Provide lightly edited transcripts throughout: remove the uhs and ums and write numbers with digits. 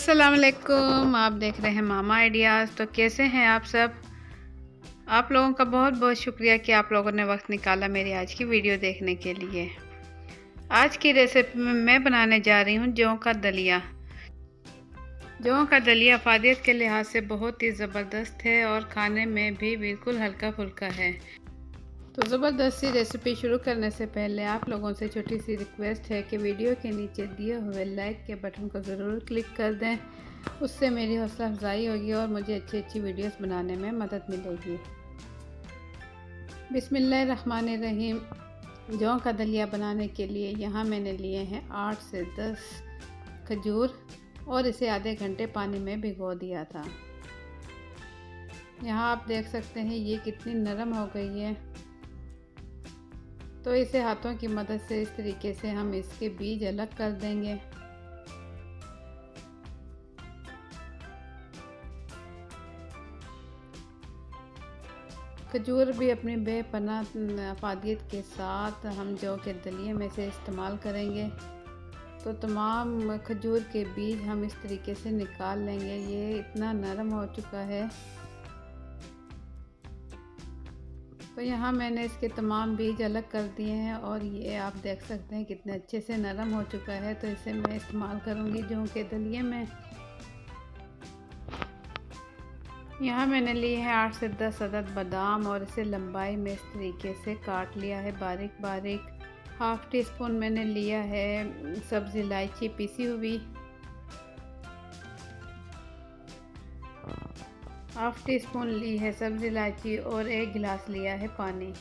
अस्सलाम वालेकुम। आप देख रहे हैं मामा आइडियाज़। तो कैसे हैं आप सब? आप लोगों का बहुत बहुत शुक्रिया कि आप लोगों ने वक्त निकाला मेरी आज की वीडियो देखने के लिए। आज की रेसिपी में मैं बनाने जा रही हूँ जौ का दलिया। जौ का दलिया अफादियत के लिहाज से बहुत ही ज़बरदस्त है और खाने में भी बिल्कुल हल्का फुल्का है। तो ज़बरदस्त सी रेसिपी शुरू करने से पहले आप लोगों से छोटी सी रिक्वेस्ट है कि वीडियो के नीचे दिए हुए लाइक के बटन को ज़रूर क्लिक कर दें। उससे मेरी हौसला अफजाई होगी और मुझे अच्छी अच्छी वीडियोस बनाने में मदद मिलेगी। बिस्मिल्लाहिर्रहमानिर्रहीम। जौ का दलिया बनाने के लिए यहाँ मैंने लिए हैं 8 से 10 खजूर और इसे आधे घंटे पानी में भिगो दिया था। यहाँ आप देख सकते हैं ये कितनी नरम हो गई है। तो इसे हाथों की मदद से इस तरीके से हम इसके बीज अलग कर देंगे। खजूर भी अपनी बेपनाह अफादियत के साथ हम जौ के दलिए में से इस्तेमाल करेंगे। तो तमाम खजूर के बीज हम इस तरीके से निकाल लेंगे। ये इतना नरम हो चुका है। तो यहाँ मैंने इसके तमाम बीज अलग कर दिए हैं और ये आप देख सकते हैं कितने अच्छे से नरम हो चुका है। तो इसे मैं इस्तेमाल करूँगी जौ के दलिए में। यहाँ मैंने लिए हैं 8 से 10 अदद बादाम और इसे लंबाई में इस तरीके से काट लिया है बारीक बारीक। हाफ़ टी स्पून मैंने लिया है सब्ज़ इलायची पीसी हुई। हाफ़ टी स्पून ली है सब्ज़ इलायची और 1 गिलास लिया है पानी।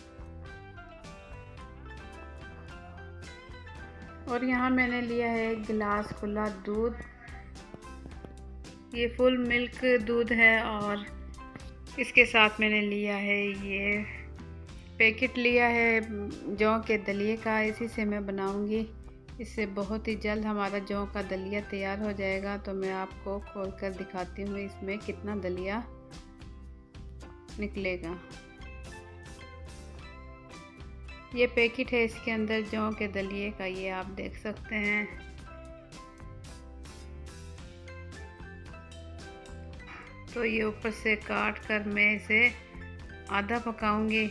और यहाँ मैंने लिया है 1 गिलास खुला दूध। ये फुल मिल्क दूध है और इसके साथ मैंने लिया है ये पैकेट लिया है जौ के दलिए का। इसी से मैं बनाऊंगी। इससे बहुत ही जल्द हमारा जौ का दलिया तैयार हो जाएगा। तो मैं आपको खोलकर दिखाती हूँ इसमें कितना दलिया निकलेगा। ये पैकेट है इसके अंदर जौ के दलिए का, ये आप देख सकते हैं। तो ये ऊपर से काट कर मैं इसे आधा पकाऊंगी।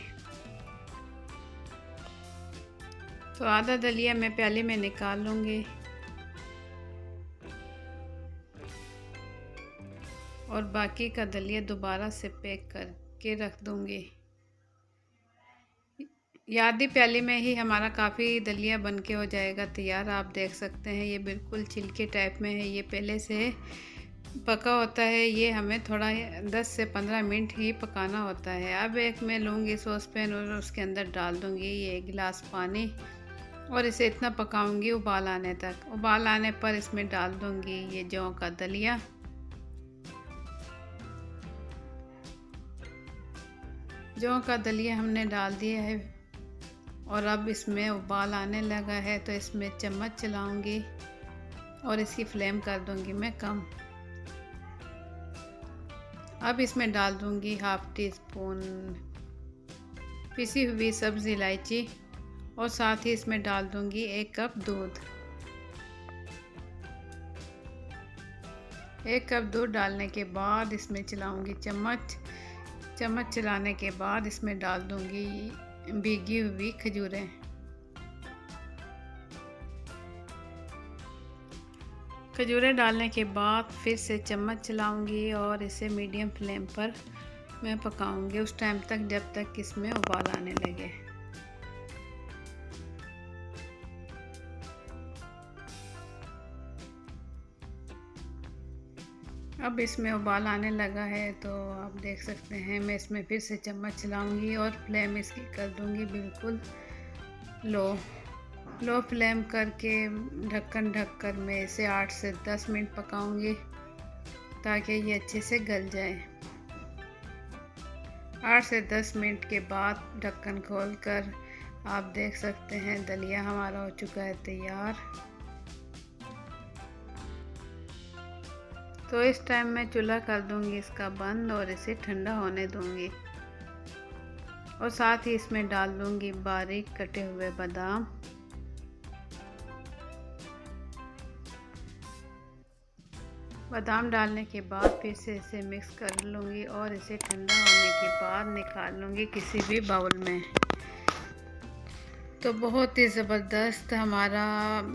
तो आधा दलिया मैं प्याली में निकाल लूँगी और बाकी का दलिया दोबारा से पैक करके रख दूँगी। ये आधी प्याली में ही हमारा काफ़ी दलिया बन के हो जाएगा तैयार। आप देख सकते हैं ये बिल्कुल छिलके टाइप में है। ये पहले से पका होता है। ये हमें थोड़ा 10 से 15 मिनट ही पकाना होता है। अब एक मैं लूँगी सॉस पैन और उसके अंदर डाल दूँगी ये 1 गिलास पानी और इसे इतना पकाऊंगी उबाल आने तक। उबाल आने पर इसमें डाल दूँगी ये जौ का दलिया। जौ का दलिया हमने डाल दिया है और अब इसमें उबाल आने लगा है। तो इसमें चम्मच चलाऊंगी और इसकी फ्लेम कर दूँगी मैं कम। अब इसमें डाल दूँगी हाफ़ टी स्पून पिसी हुई सब्ज़ इलायची और साथ ही इसमें डाल दूँगी 1 कप दूध। 1 कप दूध डालने के बाद इसमें चलाऊँगी चम्मच चलाने के बाद इसमें डाल दूँगी भीगी हुई खजूरें। खजूरें डालने के बाद फिर से चम्मच चलाऊँगी और इसे मीडियम फ्लेम पर मैं पकाऊँगी उस टाइम तक जब तक इसमें उबाल आने लगे। अब इसमें उबाल आने लगा है तो आप देख सकते हैं। मैं इसमें फिर से चम्मच चलाऊँगी और फ्लेम इसकी कर दूँगी बिल्कुल लो फ्लेम करके ढक्कन ढक कर मैं इसे 8 से 10 मिनट पकाऊँगी ताकि ये अच्छे से गल जाए। 8 से 10 मिनट के बाद ढक्कन खोलकर आप देख सकते हैं दलिया हमारा हो चुका है तैयार। तो इस टाइम मैं चूल्हा कर दूंगी इसका बंद और इसे ठंडा होने दूंगी और साथ ही इसमें डाल दूंगी बारीक कटे हुए बादाम बादाम डालने के बाद फिर से इसे मिक्स कर लूँगी और इसे ठंडा होने के बाद निकाल लूँगी किसी भी बाउल में। तो बहुत ही ज़बरदस्त हमारा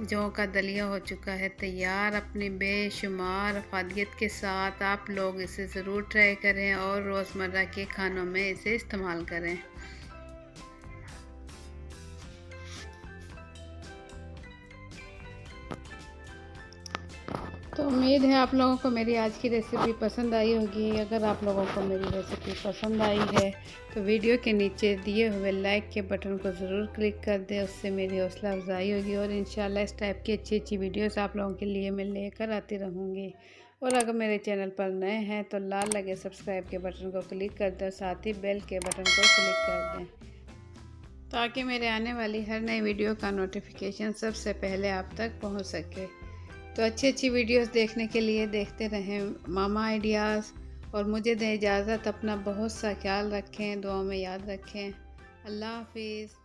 जौ का दलिया हो चुका है तैयार। अपनी बेशुमार अफादियत के साथ आप लोग इसे ज़रूर ट्राई करें और रोज़मर्रा के खानों में इसे इस्तेमाल करें। तो उम्मीद है आप लोगों को मेरी आज की रेसिपी पसंद आई होगी। अगर आप लोगों को मेरी रेसिपी पसंद आई है तो वीडियो के नीचे दिए हुए लाइक के बटन को ज़रूर क्लिक कर दें, उससे मेरी हौसला अफजाई होगी और इंशाल्लाह इस टाइप की अच्छी अच्छी वीडियोस आप लोगों के लिए मैं लेकर आती रहूँगी। और अगर मेरे चैनल पर नए हैं तो लाल लगे सब्सक्राइब के बटन को क्लिक कर दें और साथ ही बेल के बटन को क्लिक कर दें ताकि मेरे आने वाली हर नई वीडियो का नोटिफिकेशन सबसे पहले आप तक पहुँच सके। तो अच्छी अच्छी वीडियोस देखने के लिए देखते रहें मामा आइडियाज़ और मुझे दें इजाज़त। अपना बहुत सा ख्याल रखें, दुआ में याद रखें। अल्लाह हाफिज़।